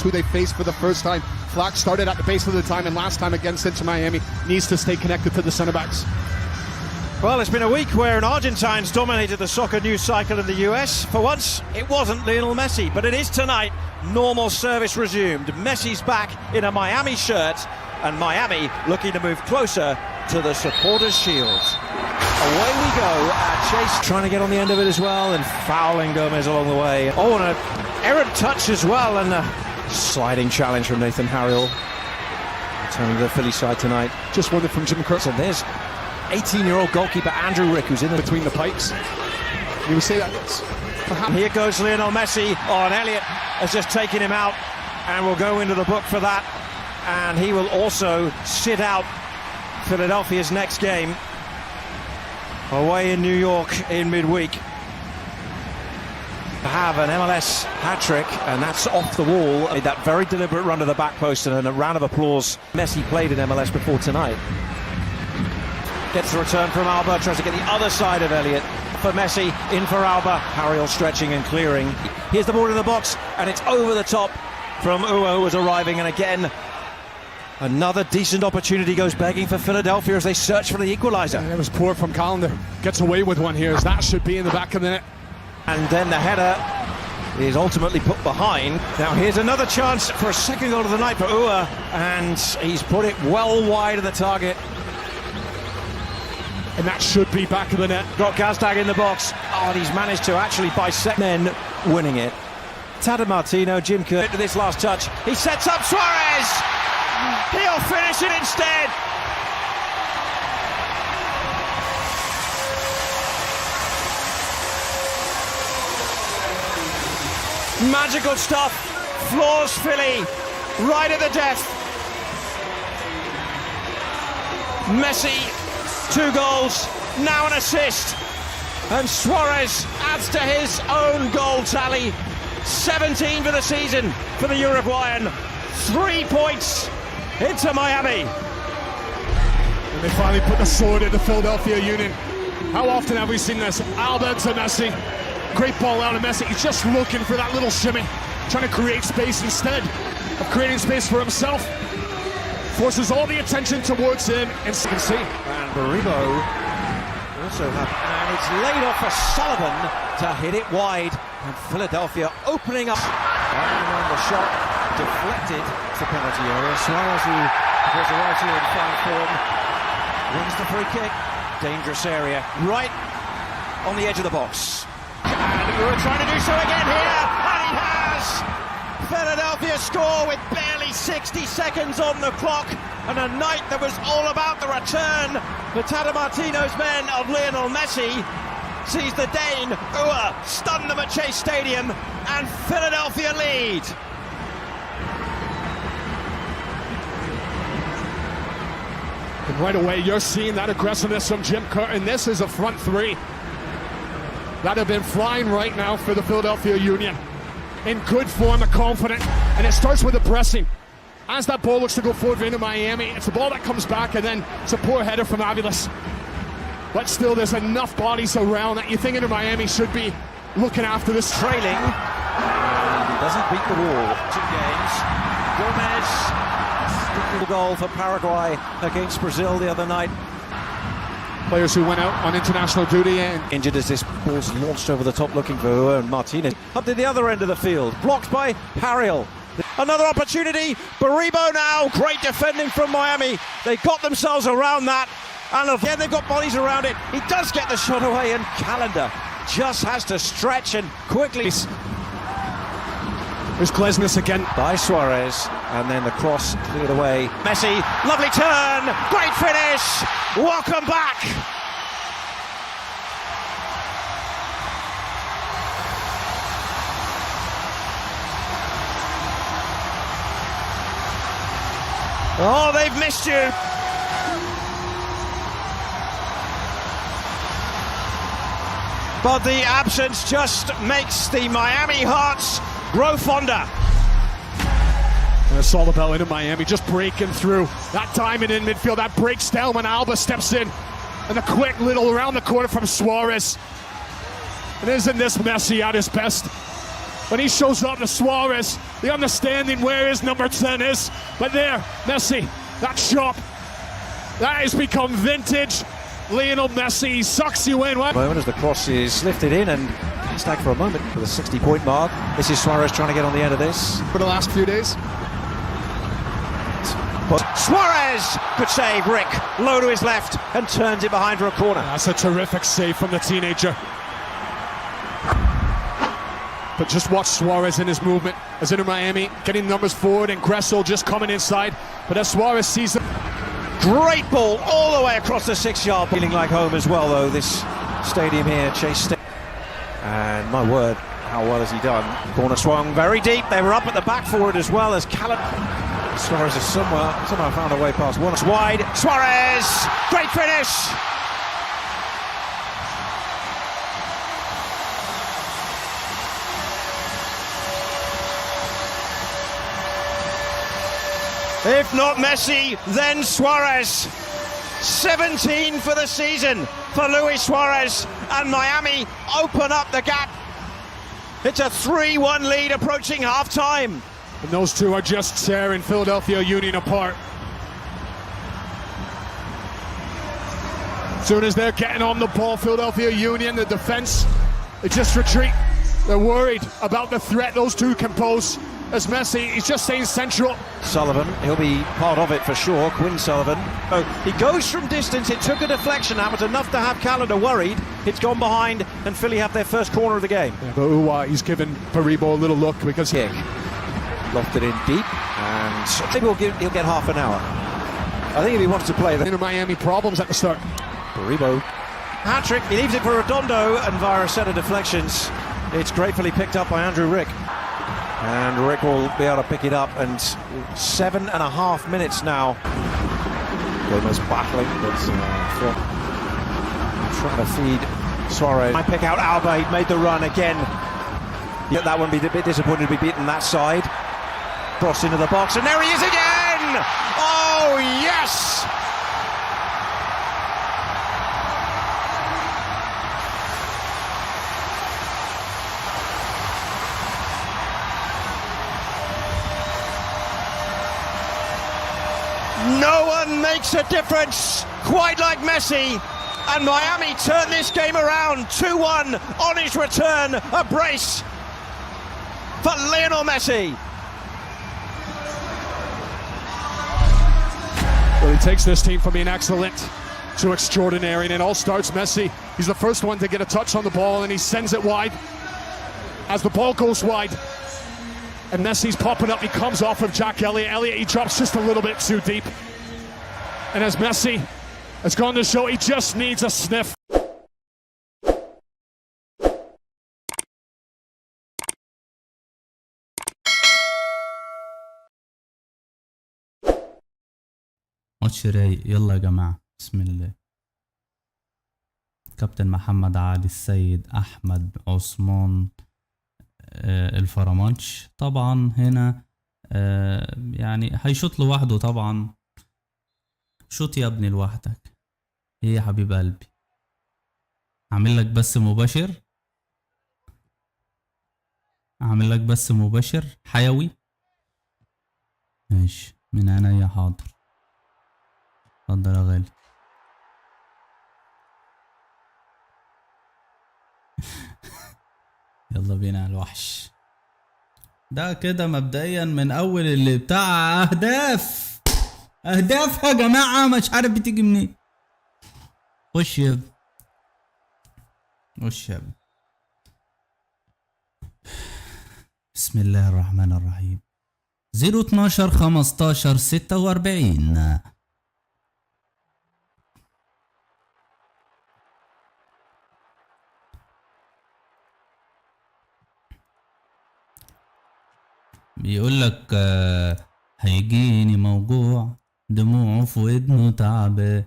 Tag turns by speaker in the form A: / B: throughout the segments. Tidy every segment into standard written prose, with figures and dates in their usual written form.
A: who they faced for the first time. Flack started at the base of the time, and last time against Inter Miami, needs to stay connected to the centre-backs.
B: Well, it's been a week where an Argentines dominated the soccer news cycle in the US. For once, it wasn't Lionel Messi, but it is tonight. Normal service resumed. Messi's back in a Miami shirt, and Miami looking to move closer to the supporters' shield. Away we go. Chase trying to get on the end of it as well, and fouling Gomez along the way. Oh, and an errant touch as well, and a sliding challenge from Nathan Harriel. Returning to the Philly side tonight.
A: Just won it from Jim Curtin.
B: And there's 18-year-old goalkeeper Andrew Rick, who's in
A: between the pikes. You would say that it's perhaps.
B: Here goes Lionel Messi. Oh, and Elliott has just taken him out, and will go into the book for that. And he will also sit out Philadelphia's next game away in New York in midweek. Have an MLS hat-trick, and that's off the wall. That very deliberate run to the back post, and a round of applause. Messi played in MLS before tonight. Gets the return from Alba, tries to get the other side of Elliott. For Messi, in for Alba. Harriel stretching and clearing. Here's the ball in the box, and it's over the top from Uo, who was arriving, and again, another decent opportunity goes begging for Philadelphia as they search for the equaliser.
A: And it was poor from Callender. Gets away with one here, as that should be in the back of the net.
B: And then the header is ultimately put behind. Now here's another chance for a second goal of the night for Ua, and he's put it well wide of the target.
A: And that should be back of the net.
B: Got Gazdag in the box. Oh, and he's managed to actually bisect men winning it. Tata Martino, Jim Curtin to this last touch. He sets up Suarez! He'll finish it instead! Magical stuff, floors Philly, right at the death. Messi, 2 goals, now an assist. And Suarez adds to his own goal tally. 17 for the season for the Uruguayan. 3 points into Miami.
A: And they finally put the sword in the Philadelphia Union. How often have we seen this? Alba to Messi. Great ball out of Messi. He's just looking for that little shimmy, trying to create space instead of creating space for himself. Forces all the attention towards him, and you can see.
B: And Baribo also and it's laid off for Sullivan to hit it wide. And Philadelphia opening up. On the shot, deflected to penalty area. Suarez, who was right here in fine form, wins the free kick. Dangerous area, right on the edge of the box. And we're trying to do so again here, and he has! Philadelphia score with barely 60 seconds on the clock, and a night that was all about the return. The Tata Martino's men of Lionel Messi sees the Dane, Ua, stun them at Chase Stadium, and Philadelphia lead.
A: And right away, you're seeing that aggressiveness from Jim Curtin. This is a front three that have been flying right now for the Philadelphia Union. In good form and confident, and it starts with the pressing. As that ball looks to go forward into Miami, it's a ball that comes back, and then it's a poor header from Aviles. But still, there's enough bodies around that you think Inter Miami should be looking after this.
B: Trailing, and he doesn't beat the wall. 2 games. Gomez, goal for Paraguay against Brazil the other night.
A: Players who went out on international duty and
B: injured as this ball's launched over the top looking for Ua, and Martinez up to the other end of the field, blocked by Harriel. Another opportunity, Baribo now, great defending from Miami. They got themselves around that, and again they've got bodies around it. He does get the shot away, and Callender just has to stretch and quickly.
A: There's Glesnes again.
B: By Suarez, and then the cross cleared away. Messi, lovely turn, great finish, welcome back. Oh, they've missed you. But the absence just makes the Miami Hearts grow fonder.
A: And I saw the bell into Miami just breaking through. That diamond in midfield, that breaks down when Alba steps in. And the quick little around the corner from Suarez. And isn't this Messi at his best? When he shows up to Suarez, the understanding where his number 10 is. But there, Messi, that shot, that has become vintage. Lionel Messi, he sucks you in.
B: Moment as the cross is lifted in and stacked for a moment for the 60-point mark. This is Suarez trying to get on the end of this.
A: For the last few days.
B: But Suarez, good save, Rick, low to his left and turns it behind for a corner.
A: That's a terrific save from the teenager. But just watch Suarez in his movement as Inter Miami getting numbers forward and Gressel just coming inside. But as Suarez sees them.
B: Great ball all the way across the 6-yard. Feeling like home as well, though, this stadium here, Chase Stadium. And my word, how well has he done? Corner swung very deep. They were up at the back for it as well as Callum. Suarez has somehow found a way past one. It's wide. Suarez! Great finish! If not Messi, then Suarez. 17 for the season for Luis Suarez, and Miami open up the gap. It's a 3-1 lead approaching half-time.
A: And those two are just tearing Philadelphia Union apart. As soon as they're getting on the ball, Philadelphia Union, the defense, they just retreat. They're worried about the threat those two can pose. As Messi, he's just staying central.
B: Sullivan, he'll be part of it for sure, Quinn Sullivan. Oh, he goes from distance, it took a deflection, that was enough to have Callender worried. It's gone behind, and Philly have their first corner of the game.
A: Yeah, but he's given Paribo a little look because
B: kick. Lofted in deep, and maybe he'll get half an hour. I think if he wants to play,
A: Inter Miami problems at the start.
B: Paribo. Hat-trick, he leaves it for Redondo, and via a set of deflections, it's gratefully picked up by Andrew Rick. And Rick will be able to pick it up, and 7.5 minutes now. Gomez battling, but trying to feed Suarez. I pick out Alba, he made the run again. Yeah, that one be a bit disappointed to be beaten that side. Cross into the box, and there he is again! Oh, yes! No one makes a difference quite like Messi, and Miami turn this game around. 2-1 on his return, a brace for Lionel Messi.
A: Well, he takes this team from being excellent to extraordinary, and it all starts Messi. He's the first one to get a touch on the ball, and he sends it wide. As the ball goes wide, and Messi's popping up, he comes off of Jack Elliott. Elliott, he drops just a little bit too deep. And as Messi has gone to show, he just needs a sniff.
C: ماتش رايق. يلا يا جماعة، بسم الله. كابتن محمد علي السيد أحمد عثمان الفرمانش طبعا هنا يعني هيشوط لوحده طبعا. شوط يا ابني لوحدك. ايه يا حبيب قلبي، عامل لك بس مباشر، عامل لك بس مباشر حيوي. ماشي من عينيا، حاضر. اتفضل يا غالي. يلا بينا الوحش ده كده مبدئيا من اول اللي بتاع اهداف يا جماعة، مش عارف بتيجي منين. خش يا ابني، خش يا ابني. بسم الله الرحمن الرحيم. 0-12-15-46 بيقول لك هيجيني موجوع، دموعه في ودنه تعبان،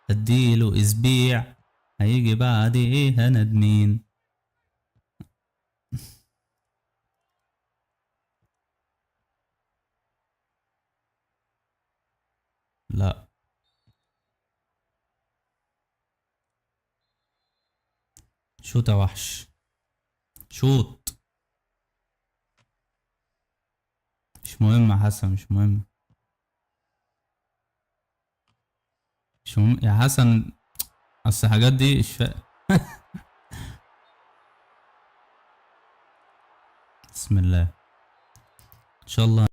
C: اديله اسبيع هيجي بعد ايه هندمين. لا شوت يا وحش، شوت. مش مهم يا حسن، مش مهم. مش مهم يا حسن، اصل الحاجات دي بسم الله ان شاء الله.